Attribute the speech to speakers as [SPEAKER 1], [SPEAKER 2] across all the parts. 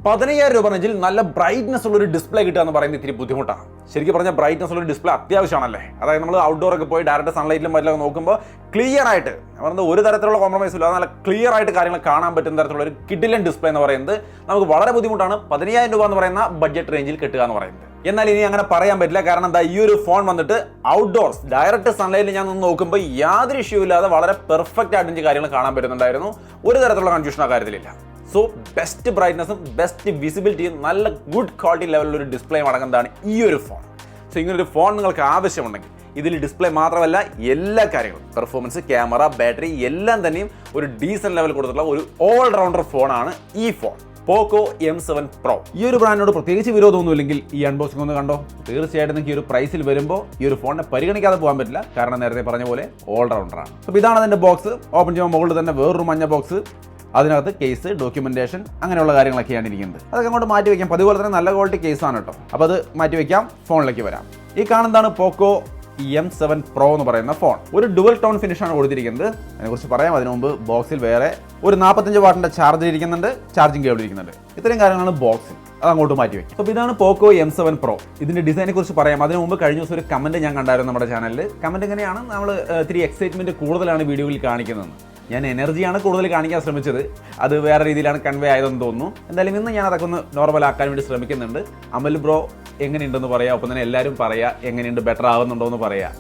[SPEAKER 1] 15,000 രൂപ റേഞ്ചിൽ നല്ല ബ്രൈറ്റ്നസ് ഉള്ള ഒരു ഡിസ്പ്ലേ കിട്ടുക എന്ന് പറയുന്നത് ഇത്തിരി ബുദ്ധിമുട്ടാണ്. ശരിക്കും പറഞ്ഞാൽ ബ്രൈറ്റ്നസ് ഉള്ള ഒരു ഡിസ്പ്ലേ അത്യാവശ്യമാണല്ലേ. അതായത് നമ്മൾ ഔട്ട്ഡോർ ഒക്കെ പോയി ഡയറക്റ്റ് സൺലൈറ്റിലും മറ്റൊക്കെ നോക്കുമ്പോൾ ക്ലിയർ ആയിട്ട് പറയുന്നത് ഒരു തരത്തിലുള്ള കോംപ്രമൈസും ഇല്ല, നല്ല ക്ലിയർ ആയിട്ട് കാര്യങ്ങൾ കാണാൻ പറ്റുന്ന തരത്തിലുള്ള ഒരു കിഡിലൻ ഡിസ്പ്ലേ എന്ന് പറയുന്നത് നമുക്ക് വളരെ ബുദ്ധിമുട്ടാണ് 15,000 രൂപ എന്ന് പറയുന്ന ബഡ്ജറ്റ് റേഞ്ചിൽ കിട്ടുക എന്ന് പറയുന്നത്. എന്നാൽ ഇനി അങ്ങനെ പറയാൻ പറ്റില്ല. കാരണം എന്താ, ഈ ഒരു ഫോൺ വന്നിട്ട് ഔട്ട്ഡോർസ് ഡയറക്റ്റ് സൺലൈറ്റിൽ ഞാൻ നിന്ന് നോക്കുമ്പോൾ യാതൊരു ഇഷ്യൂ ഇല്ലാതെ വളരെ പെർഫെക്റ്റ് ആയിട്ട് എനിക്ക് കാര്യങ്ങൾ കാണാൻ പറ്റുന്നുണ്ടായിരുന്നു. ഒരു തരത്തിലുള്ള കൺഫ്യൂഷൻ ആ കാര്യത്തിലില്ല. സോ ബെസ്റ്റ് ബ്രൈറ്റ്നസും ബെസ്റ്റ് വിസിബിലിറ്റിയും നല്ല ഗുഡ് ക്വാളിറ്റി ലെവലിൽ ഒരു ഡിസ്പ്ലേയും അടങ്ങുന്നതാണ് ഈ ഒരു ഫോൺ. സോ ഇങ്ങനൊരു ഫോൺ നിങ്ങൾക്ക് ആവശ്യമുണ്ടെങ്കിൽ ഇതിൽ ഡിസ്പ്ലേ മാത്രമല്ല എല്ലാ കാര്യങ്ങളും പെർഫോമൻസ്, ക്യാമറ, ബാറ്ററി എല്ലാം തന്നെയും ഒരു ഡീസന്റ് ലെവൽ കൊടുത്തിട്ടുള്ള ഒരു ഓൾറൗണ്ടർ ഫോണാണ് ഈ ഫോൺ പോക്കോ M7 Pro. ഈ ഒരു ബ്രാൻഡിനോട് പ്രത്യേകിച്ച് വിരോധമൊന്നുമില്ലെങ്കിൽ ഈ അൺബോക്സിംഗ് ഒന്ന് കണ്ടോ. തീർച്ചയായിട്ടും നിങ്ങൾക്ക് ഈ ഒരു പ്രൈസിൽ വരുമ്പോൾ ഈ ഒരു ഫോണിനെ പരിഗണിക്കാതെ പോകാൻ പറ്റില്ല. കാരണം നേരത്തെ പറഞ്ഞ പോലെ ഓൾറൗണ്ടറാണ്. അപ്പോൾ ഇതാണ് അതിൻ്റെ ബോക്സ്. ഓപ്പൺ ചെയ്യുമ്പോൾ മുകളിൽ തന്നെ വേറൊരു മഞ്ഞ ബോക്സ്, അതിനകത്ത് കേസ്, ഡോക്യുമെന്റേഷൻ അങ്ങനെയുള്ള കാര്യങ്ങളൊക്കെയാണ് ഇരിക്കുന്നത്. അതൊക്കെ അങ്ങോട്ട് മാറ്റി വയ്ക്കാം. അതുപോലെ തന്നെ നല്ല ക്വാളിറ്റി കേസാണ് കേട്ടോ. അപ്പോൾ അത് മാറ്റി വയ്ക്കാം. ഫോണിലേക്ക് വരാം. ഈ കാണുന്നതാണ് പോക്കോ M7 Pro എന്ന് പറയുന്ന ഫോൺ. ഒരു ഡുവൽ ടോൺ ഫിനിഷാണ് കൊടുത്തിരിക്കുന്നത്. അതിനെക്കുറിച്ച് പറയാം. അതിനു മുമ്പ് ബോക്സിൽ വേറെ ഒരു 45 വാട്ടിൻ്റെ ചാർജർ ഇരിക്കുന്നുണ്ട്, ചാർജിങ് കേബിൾ ഇരിക്കുന്നുണ്ട്. ഇത്രയും കാര്യങ്ങളാണ് ബോക്സിൽ. അത് അങ്ങോട്ട് മാറ്റി വയ്ക്കും. അപ്പോൾ ഇതാണ് പോക്കോ M7 Pro. ഇതിൻ്റെ ഡിസൈനെ കുറിച്ച് പറയാം. അതിനു മുമ്പ് കഴിഞ്ഞ ദിവസം ഒരു കമൻറ്റ് ഞാൻ കണ്ടായിരുന്നു നമ്മുടെ ചാനലിൽ. കമൻറ്റ് എങ്ങനെയാണ്, നമ്മൾ ഇത്തിരി എക്സൈറ്റ്മെൻറ്റ് കൂടുതലാണ് വീഡിയോയിൽ കാണിക്കുന്നതെന്ന്. ഞാൻ എനർജിയാണ് കൂടുതൽ കാണിക്കാൻ ശ്രമിച്ചത്, അത് വേറെ രീതിയിലാണ് കൺവേ ആയതെന്ന് തോന്നുന്നു. എന്തായാലും ഇന്ന് ഞാൻ അതൊക്കെ ഒന്ന് നോർമൽ ആക്കാൻ വേണ്ടി ശ്രമിക്കുന്നുണ്ട്. അമൽ ബ്രോ എങ്ങനെയുണ്ടെന്ന് പറയാം, ഒപ്പം തന്നെ എല്ലാവരും പറയാം എങ്ങനെയുണ്ട്, ബെറ്റർ ആവുന്നുണ്ടോ എന്ന് പറയാം.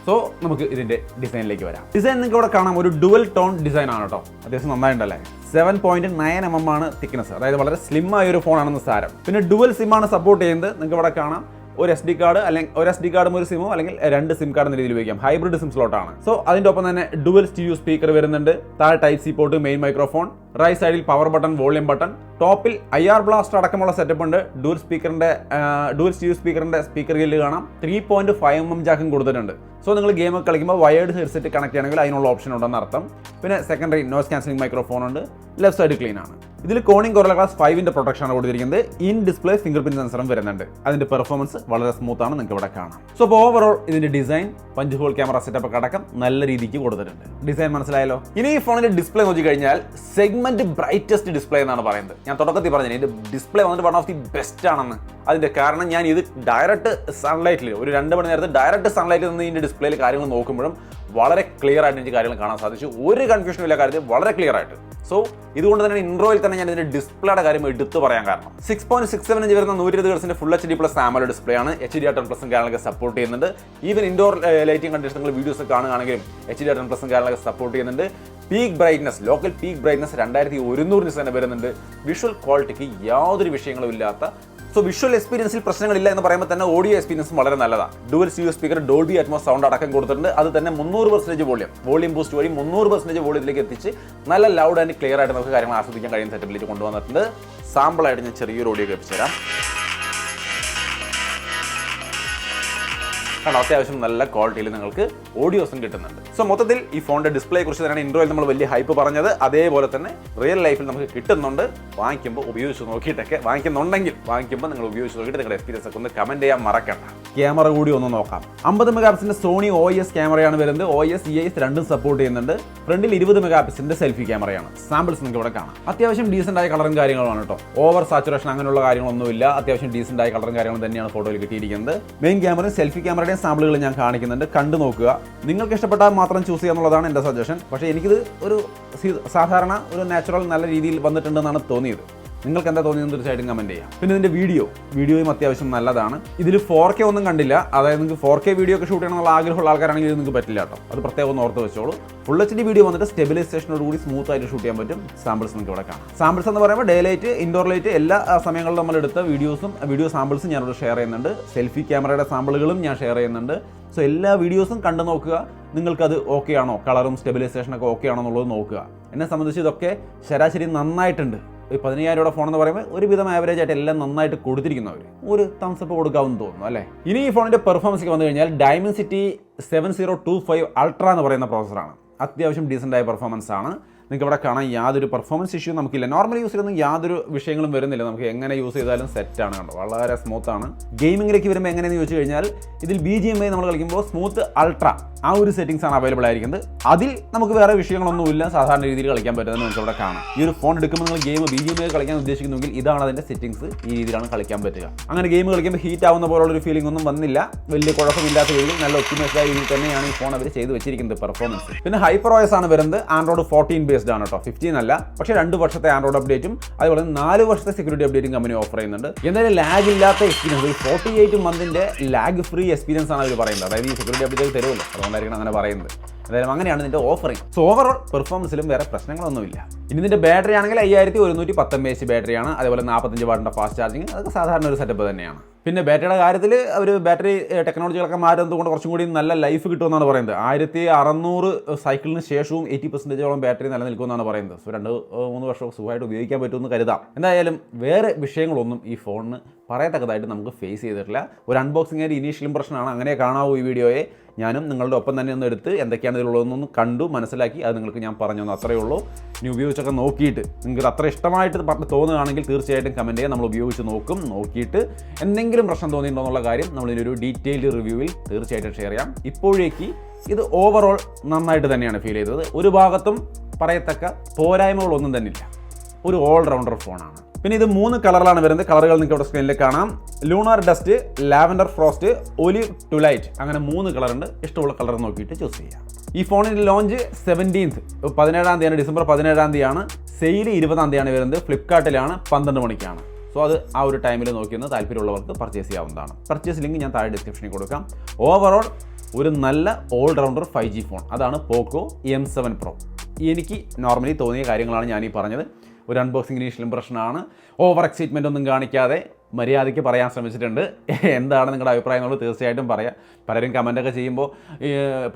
[SPEAKER 1] സോ നമുക്ക് ഇതിൻ്റെ ഡിസൈനിലേക്ക് വരാം. ഡിസൈൻ നിങ്ങൾക്ക് ഇവിടെ കാണാം, ഒരു ഡുവൽ ടോൺ ഡിസൈൻ ആണ് കേട്ടോ. അത്യാവശ്യം നന്നായിട്ടുണ്ടല്ലേ. 7.9 mm ആണ് തിക്നെസ്. അതായത് വളരെ സ്ലിം ആയ ഒരു ഫോണാണെന്ന് സാരം. പിന്നെ ഡുവൽ സിം ആണ് സപ്പോർട്ട് ചെയ്യുന്നത്. നിങ്ങൾക്ക് ഇവിടെ കാണാം ഒരു SD കാർഡ്, അല്ലെങ്കിൽ ഒരു SD കാർഡും ഒരു സിമോ, അല്ലെങ്കിൽ 2 സിം കാർഡ് എന്ന രീതിയിൽ ഉപയോഗിക്കാം. Hybrid SIM സ്ലോട്ടാണ്. സോ അതിൻ്റെ ഒപ്പം തന്നെ ഡുവൽ സ്റ്റീരിയോ സ്പീക്കർ വരുന്നുണ്ട്. താഴെ Type-C port, main microphone, right സൈഡിൽ പവർ ബട്ടൺ, വോളിയം ബട്ടൺ, ടോപ്പിൽ IR ബ്ലാസ്റ്റർ അടക്കമുള്ള സെറ്റപ്പ് ഉണ്ട്. ഡുവൽ സ്റ്റീരിയോ സ്പീക്കറിന്റെ സ്പീക്കർ ഗില്ല് കാണാം. 3.5 mm ജാക്കും കൊടുത്തിട്ടുണ്ട്. സോ നിങ്ങൾ ഗെയിമൊക്കെ കളിക്കുമ്പോൾ വയേർഡ് ഹെഡ്സെറ്റ് കണക്ട് ചെയ്യണമെങ്കിൽ അതിനുള്ള ഓപ്ഷൻ ഉണ്ടെന്ന് അർത്ഥം. പിന്നെ സെക്കൻഡറി നോയ്സ് ക്യാൻസലിംഗ് മൈക്രോഫോൺ ഉണ്ട്. ലെഫ്റ്റ് സൈഡ് ക്ലീൻ ആണ്. ഇതിൽ കോണിംഗ് Gorilla Glass 5ന്റെ പ്രൊട്ടക്ഷനാണ് കൊടുത്തിരിക്കുന്നത്. ഇൻ ഡിസ്പ്ലേ ഫിംഗർ പ്രിന്റ് സെൻസറും വരുന്നുണ്ട്. അതിന്റെ പെർഫോമൻസ് വളരെ സ്മൂത്ത് ആണ്, നിങ്ങൾക്ക് ഇവിടെ കാണാം. സോ അപ്പോൾ ഓവറോൾ ഇതിന്റെ design, punch whole camera setup ഒക്കെ അടക്കം നല്ല രീതിക്ക് കൊടുത്തിട്ടുണ്ട്. ഡിസൈൻ മനസ്സിലായല്ലോ. ഇനി ഈ ഫോണിന്റെ ഡിസ്പ്ലേ നോക്കി കഴിഞ്ഞാൽ സെഗ്മെന്റ് ബ്രൈറ്റസ്റ്റ് ഡിസ്പ്ലേ എന്നാണ് പറയുന്നത്. ഞാൻ തുടക്കത്തിൽ പറഞ്ഞു ഇതിന്റെ ഡിസ്പ്ലേ വന്നിട്ട് വൺ ഓഫ് ദി ബെസ്റ്റ് ആണെന്ന്. അതിന്റെ കാരണം ഞാൻ ഇത് ഡയറക്റ്റ് സൺലൈറ്റിൽ ഒരു 2 മണി നേരത്തെ ഡയറക്റ്റ് സൺലൈറ്റിൽ നിന്ന് ഇതിന്റെ ഡിസ്പ്ലേയിൽ കാര്യങ്ങൾ നോക്കുമ്പോഴും വളരെ ക്ലിയർ ആയിട്ട് എനിക്ക് കാര്യങ്ങൾ കാണാൻ സാധിച്ചു. ഒരു കൺഫ്യൂഷനും ഇല്ല കാര്യത്തിൽ, വളരെ ക്ലിയർ ആയിട്ട്. സോ ഇതുകൊണ്ട് തന്നെ ഇൻട്രോയിൽ തന്നെ ഞാൻ ഇതിന്റെ ഡിസ്പ്ലേയുടെ കാര്യം എടുത്തു പറയാൻ കാരണം 6.67 ഇഞ്ച് വരുന്ന 120 Hz full HD+ AMOLED display ആണ്. HDR10+ കാര്യങ്ങളൊക്കെ സപ്പോർട്ട് ചെയ്യുന്നുണ്ട്. ഈവൻ ഇൻഡോർ ലൈറ്റിംഗ് കണ്ടീഷൻ നിങ്ങൾ വീഡിയോസ് കാണുകയാണെങ്കിലും HDR10+ കാര്യങ്ങളൊക്കെ സപ്പോർട്ട് ചെയ്യുന്നുണ്ട്. Peak brightness, local peak brightness 2100 nits തന്നെ വരുന്നുണ്ട്. വിഷ്വൽ ക്വാളിറ്റിക്ക് യാതൊരു വിഷയങ്ങളും ഇല്ലാത്ത, സോ വിഷ്വൽ എക്സ്പീരിയൻസിൽ പ്രശ്നങ്ങളില്ല എന്ന് പറയുമ്പോൾ തന്നെ ഓഡിയോ എക്സ്പീരിയൻസും വളരെ നല്ലതാണ്. Dual stereo speaker Dolby Atmos sound അടക്കം കൊടുത്തിട്ടുണ്ട്. അത് തന്നെ 300% വോളിയം ബൂസ്റ്റ് വഴി 300% വോളിയത്തിലേക്ക് എത്തിച്ച് നല്ല ലൗഡ് ആൻഡ് ക്ലിയർ ആയിട്ട് നമുക്ക് കാര്യങ്ങൾ ആസ്വദിക്കാൻ കഴിയുന്ന സെറ്റപ്പിലേക്ക് കൊണ്ടുവന്നിട്ടുണ്ട്. സാമ്പിളായിട്ട് ഞാൻ ചെറിയൊരു ഓഡിയോ കേൾപ്പിച്ചു തരാം. കാരണം അത്യാവശ്യം നല്ല ക്വാളിറ്റിയിൽ നിങ്ങൾക്ക് ഓഡിയോസും കിട്ടുന്നുണ്ട്. സോ മൊത്തത്തിൽ ഈ ഫോണിന്റെ ഡിസ്പ്ലേയെ കുറിച്ച് തന്നെയാണ് ഇൻട്രോയിൽ നമ്മൾ വലിയ ഹൈപ്പ് പറഞ്ഞത്. അതേപോലെ തന്നെ റിയൽ ലൈഫിൽ നമുക്ക് കിട്ടുന്നുണ്ട്. വാങ്ങിക്കുമ്പോൾ ഉപയോഗിച്ച് നോക്കിയിട്ടൊക്കെ, വാങ്ങിക്കുമ്പോൾ നിങ്ങൾ ഉപയോഗിച്ച് നോക്കിയിട്ട് നിങ്ങളുടെ എക്സ്പീരിയൻസ് ഒക്കെ ഒന്ന് കമന്റ് ചെയ്യാൻ മറക്കണ്ട. ക്യാമറ കൂടി ഒന്ന് നോക്കാം. 50 MP സോണി OIS ക്യാമറയാണ് വരുന്നത്. OIS, EIS രണ്ടും സപ്പോർട്ട് ചെയ്യുന്നുണ്ട്. ഫ്രണ്ടിൽ 20 MP സെൽഫി ക്യാമറയാണ്. സാമ്പിൾസ് നിങ്ങൾക്ക് ഇവിടെ കാണാം. അത്യാവശ്യം ഡീസന്റ് ആയ കളറും കാര്യങ്ങളുമാണ് കേട്ടോ. ഓവർ സാച്ചുറേഷൻ അങ്ങനെയുള്ള കാര്യങ്ങളൊന്നുമില്ല. അത്യാവശ്യം ഡീസന്റ് ആയ കളറും കാര്യങ്ങളും തന്നെയാണ് ഫോട്ടോയിൽ കിട്ടിയിരിക്കുന്നത്. മെയിൻ ക്യാമറയും സെൽഫി ക്യാമറയുടെയും സാമ്പിളുകൾ ഞാൻ കാണിക്കുന്നുണ്ട്, കണ്ടു നോക്കുക. നിങ്ങൾക്ക് ഇഷ്ടപ്പെട്ടാൽ മാത്രം ചൂസ് ചെയ്യുക എന്നുള്ളതാണ് എൻ്റെ സജഷൻ. പക്ഷേ എനിക്കിത് ഒരു സാധാരണ ഒരു നാച്ചുറൽ നല്ല രീതിയിൽ വന്നിട്ടുണ്ടെന്നാണ് തോന്നിയത്. നിങ്ങൾക്ക് എന്താ തോന്നിയെന്ന് തീർച്ചയായിട്ടും കമന്റ് ചെയ്യാം. പിന്നെ ഇതിന്റെ വീഡിയോയും അത്യാവശ്യം നല്ലതാണ്. ഇതിൽ 4K ഒന്നും കണ്ടില്ല. അതായത് നിങ്ങൾക്ക് 4K വീഡിയോ ഒക്കെ ഷൂട്ട് ചെയ്യണമെന്നുള്ള ആഗ്രഹമുള്ള ആൾക്കാരാണെങ്കിൽ ഇത് നിങ്ങൾക്ക് പറ്റില്ല കേട്ടോ. അത് പ്രത്യേകം ഒന്ന് ഓർത്ത് വെച്ചോളൂ. ഫുൾ HD വീഡിയോ വന്നിട്ട് സ്റ്റെബിലൈസേഷനോട് കൂടി സ്മൂത്ത് ആയിട്ട് ഷൂട്ട് ചെയ്യാൻ പറ്റും. സാമ്പിൾസ് നിങ്ങൾക്ക് ഇവിടെ കാണാം. സാമ്പിൾസ് എന്ന് പറയുമ്പോൾ ഡേ ലൈറ്റ്, ഇൻഡോർ ലൈറ്റ് എല്ലാ സമയങ്ങളിലും നമ്മൾ എടുത്ത വീഡിയോ സാമ്പിൾസും ഞാനിവിടെ ഷെയർ ചെയ്യുന്നുണ്ട്. സെൽഫി ക്യാമറയുടെ സാമ്പിളുകളും ഞാൻ ഷെയർ ചെയ്യുന്നുണ്ട്. സോ എല്ലാ വീഡിയോസും കണ്ടു നോക്കുക. നിങ്ങൾക്കത് ഓക്കെ ആണോ, കളറും സ്റ്റെബിലൈസേഷനൊക്കെ ഓക്കെ ആണോ എന്നുള്ളത് നോക്കുക. എന്നെ സംബന്ധിച്ച് ഇതൊക്കെ ശരാശരി നന്നായിട്ടുണ്ട്. ഈ 15,000 രൂപ ഫോൺ എന്ന് പറയുമ്പോൾ ഒരുവിധം ആവറേജ് ആയിട്ട് എല്ലാം നന്നായിട്ട് കൊടുത്തിരിക്കുന്നവർ ഒരു തംസപ്പ് കൊടുക്കാമെന്ന് തോന്നുന്നു അല്ലേ. ഇനി ഈ ഫോണിൻ്റെ പെർഫോമൻസിലേക്ക് വന്നു കഴിഞ്ഞാൽ Dimensity 7025 Ultra എന്ന് പറയുന്ന പ്രോസസ്സറാണ്. അത്യാവശ്യം ഡീസൻ്റ് ആയ പെർഫോമൻസ് ആണ്. നിങ്ങൾക്ക് ഇവിടെ കാണാൻ യാതൊരു പെർഫോമൻസ് ഇഷ്യൂ നമുക്കില്ല. നോർമൽ യൂസിലൊന്നും യാതൊരു വിഷയങ്ങളും വരുന്നില്ല. നമുക്ക് എങ്ങനെ യൂസ് ചെയ്താലും സെറ്റാണ് കണ്ടോ, വളരെ സ്മൂത്താണ്. ഗെയിമിങ്ങിലേക്ക് വരുമ്പോൾ എങ്ങനെയെന്ന് ചോദിച്ചു കഴിഞ്ഞാൽ ഇതിൽ BGMI നമ്മൾ കളിക്കുമ്പോൾ സ്മൂത്ത് അൾട്ര ആ ഒരു സെറ്റിംഗ്സ് ആണ് അവൈലബിൾ ആയിരിക്കുന്നത്. അതിൽ നമുക്ക് വേറെ വിഷയങ്ങളൊന്നുമില്ല, സാധാരണ രീതിയിൽ കളിക്കാൻ പറ്റുന്നത് നിങ്ങൾക്ക് ഇവിടെ കാണാം. ഈ ഒരു ഫോൺ എടുക്കുമ്പോൾ നിങ്ങൾ ഗെയിം BGMI കളിക്കാൻ ഉദ്ദേശിക്കുന്നെങ്കിൽ ഇതാണ് അതിൻ്റെ സെറ്റിംഗ്സ്. ഈ രീതിയിലാണ് കളിക്കാൻ പറ്റുക. അങ്ങനെ ഗെയിം കളിക്കുമ്പോൾ ഹീറ്റ് ആവുന്ന പോലുള്ളൊരു ഫീലിംഗ് ഒന്നും വന്നില്ല. വലിയ കുഴപ്പമില്ലാത്ത രീതിയിൽ നല്ല ഒപ്റ്റിമൈസ്ഡ് ആയ രീതിയിൽ തന്നെയാണ് ഈ ഫോൺ അവർ ചെയ്ത് വെച്ചിരിക്കുന്നത് പെർഫോമൻസ്. പിന്നെ HyperOS ആണ് വരുന്നത്. ആൻഡ്രോയിഡ് 14 ബേസ്ഡ് ആണ് കേട്ടോ, 15 അല്ല. പക്ഷേ 2 വർഷത്തെ ആൻഡ്രോയിഡ് അപ്ഡേറ്റും അതുപോലെ 4 വർഷത്തെ സെക്യൂരിറ്റി അപ്ഡേറ്റും കമ്പനി ഓഫർ ചെയ്യുന്നുണ്ട്. എന്തായാലും ലാഗ് ഇല്ലാത്ത എക്സ്പീരിയൻസ്, 48 മന്തിന്റെ ലാഗ് ഫ്രീ എക്സ്പീരിയൻസ് ആണ് അവർ പറയുന്നത്. അതായത് ഈ സെക്യൂരിറ്റി അപ്ഡേറ്റ് തരുമല്ലോ, അതുകൊണ്ടായിരിക്കണം അങ്ങനെ പറയുന്നത്. അതായത് അങ്ങനെയാണ് ഇതിൻ്റെ ഓഫറിങ്. സോ ഓവറോൾ പെർഫോമൻസിലും വേറെ പ്രശ്നങ്ങളൊന്നുമില്ല. ഇനി ഇതിൻ്റെ ബാറ്ററി ആണെങ്കിൽ 5110 mAh ബാറ്ററിയാണ്. അതേപോലെ 45 വാട്ടിൻ്റെ ഫാസ്റ്റ് ചാർജിങ്, അതൊക്കെ സാധാരണ ഒരു സെറ്റപ്പ് തന്നെയാണ്. പിന്നെ ബാറ്ററിയുടെ കാര്യത്തിൽ അവർ ബാറ്ററി ടെക്നോളജികളൊക്കെ മാറ്റുന്നതുകൊണ്ട് കുറച്ചും കൂടി നല്ല ലൈഫ് കിട്ടുമെന്നാണ് പറയുന്നത്. 1600 സൈക്കിളിന് ശേഷവും 80% ബാറ്ററി നിലനിൽക്കുമെന്നാണ് പറയുന്നത്. സോ 2-3 വർഷം സുഖമായിട്ട് ഉപയോഗിക്കാൻ പറ്റുമെന്ന് കരുതാം. എന്തായാലും വേറെ വിഷയങ്ങളൊന്നും ഈ ഫോണിന് പറയത്തക്കതായിട്ട് നമുക്ക് ഫേസ് ചെയ്തിട്ടില്ല. ഒരു അൺബോക്സിംഗ് ആയിട്ട് ഇനീഷ്യൽ ഇംപ്രഷനാണ്, അങ്ങനെ കാണാവൂ ഈ വീഡിയോയെ. ഞാനും നിങ്ങളുടെ ഒപ്പം തന്നെ ഒന്ന് എടുത്ത് എന്തൊക്കെയാണ് ഇതിലുള്ളതെന്നൊന്ന് കണ്ടു മനസ്സിലാക്കി അത് നിങ്ങൾക്ക് ഞാൻ പറഞ്ഞു തന്നു, അത്രയേ ഉള്ളൂ. ഇനി ഉപയോഗിച്ചൊക്കെ നോക്കിയിട്ട് നിങ്ങൾക്ക് അത്ര ഇഷ്ടമായിട്ട് തോന്നുകയാണെങ്കിൽ തീർച്ചയായിട്ടും കമൻറ്റ് ചെയ്യാൻ. നമ്മൾ ഉപയോഗിച്ച് നോക്കിയിട്ട് എന്തെങ്കിലും പ്രശ്നം തോന്നിയിട്ടുണ്ടോ എന്നുള്ള കാര്യം നമ്മളിതൊരു ഡീറ്റെയിൽഡ് റിവ്യൂവിൽ തീർച്ചയായിട്ടും ഷെയർ ചെയ്യാം. ഇപ്പോഴേക്ക് ഇത് ഓവറോൾ നന്നായിട്ട് തന്നെയാണ് ഫീൽ ചെയ്തത്. ഒരു ഭാഗത്തും പറയത്തക്ക പോരായ്മകളൊന്നും തന്നെ ഇല്ല. ഒരു ഓൾറൗണ്ടർ ഫോണാണ്. പിന്നെ ഇത് 3 കളറിലാണ് വരുന്നത്. കളറുകൾ നിങ്ങൾക്ക് ഇവിടെ സ്ക്രീനിൽ കാണാം. Lunar dust, lavender frost, olive twilight, അങ്ങനെ 3 കളറുണ്ട്. ഇഷ്ടമുള്ള കളർ നോക്കിയിട്ട് ചൂസ് ചെയ്യാം. ഈ ഫോണിൻ്റെ ലോഞ്ച് 17th 17-ാം തീയതിയാണ്, ഡിസംബർ 17-ാം തീയതിയാണ്. സെയിൽ 20-ാം തീയതിയാണ് വരുന്നത്. ഫ്ലിപ്കാർട്ടിലാണ് 12 മണിക്കാണ്. സോ അത് ആ ഒരു ടൈമിൽ നോക്കിയെന്ന് താല്പര്യമുള്ളവർക്ക് പർച്ചേസ് ചെയ്യാവുന്നതാണ്. പർച്ചേസ് ലിങ്ക് ഞാൻ താഴെ ഡിസ്ക്രിപ്ഷനിൽ കൊടുക്കാം. ഓവറോൾ ഒരു നല്ല ഓൾറൗണ്ടർ 5G ഫോൺ, അതാണ് പോക്കോ M7 Pro. എനിക്ക് നോർമലി തോന്നിയ കാര്യങ്ങളാണ് ഞാനീ പറഞ്ഞത്. ഒരു അൺബോക്സിംഗ് ഇനീഷ്യൽ ഇംപ്രഷനാണ്. ഓവർ എക്സൈറ്റ്മെൻ്റ് ഒന്നും കാണിക്കാതെ മര്യാദയ്ക്ക് പറയാൻ ശ്രമിച്ചിട്ടുണ്ട്. എന്താണ് നിങ്ങളുടെ അഭിപ്രായം എന്നുള്ളത് തീർച്ചയായിട്ടും പറയാം. പലരും കമൻറ്റൊക്കെ ചെയ്യുമ്പോൾ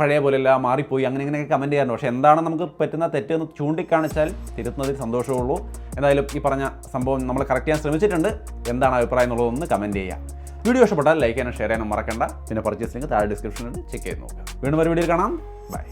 [SPEAKER 1] പഴയ പോലെയല്ല, മാറിപ്പോയി, അങ്ങനെയൊക്കെ കമൻറ്റ് ചെയ്യാറുണ്ട്. പക്ഷേ എന്താണ് നമുക്ക് പറ്റുന്ന തെറ്റെന്ന് ചൂണ്ടിക്കാണിച്ചാൽ തിരുത്തുന്നതിൽ സന്തോഷമുള്ളൂ. എന്തായാലും ഈ പറഞ്ഞ സംഭവം നമ്മൾ കറക്റ്റ് ചെയ്യാൻ ശ്രമിച്ചിട്ടുണ്ട്. എന്താണ് അഭിപ്രായം എന്നുള്ളതൊന്ന് കമൻറ്റ് ചെയ്യാം. വീഡിയോ ഇഷ്ടപ്പെട്ടാൽ ലൈക്ക് ചെയ്യാനും ഷെയർ ചെയ്യാനും മറക്കണ്ട. പിന്നെ പർച്ചേസ് ലിങ്ക് താഴെ ഡിസ്ക്രിപ്ഷനിൽ ചെക്ക് ചെയ്ത് നോക്കുക. വീണ്ടും ഒരു വീഡിയോയിൽ കാണാം. ബൈ.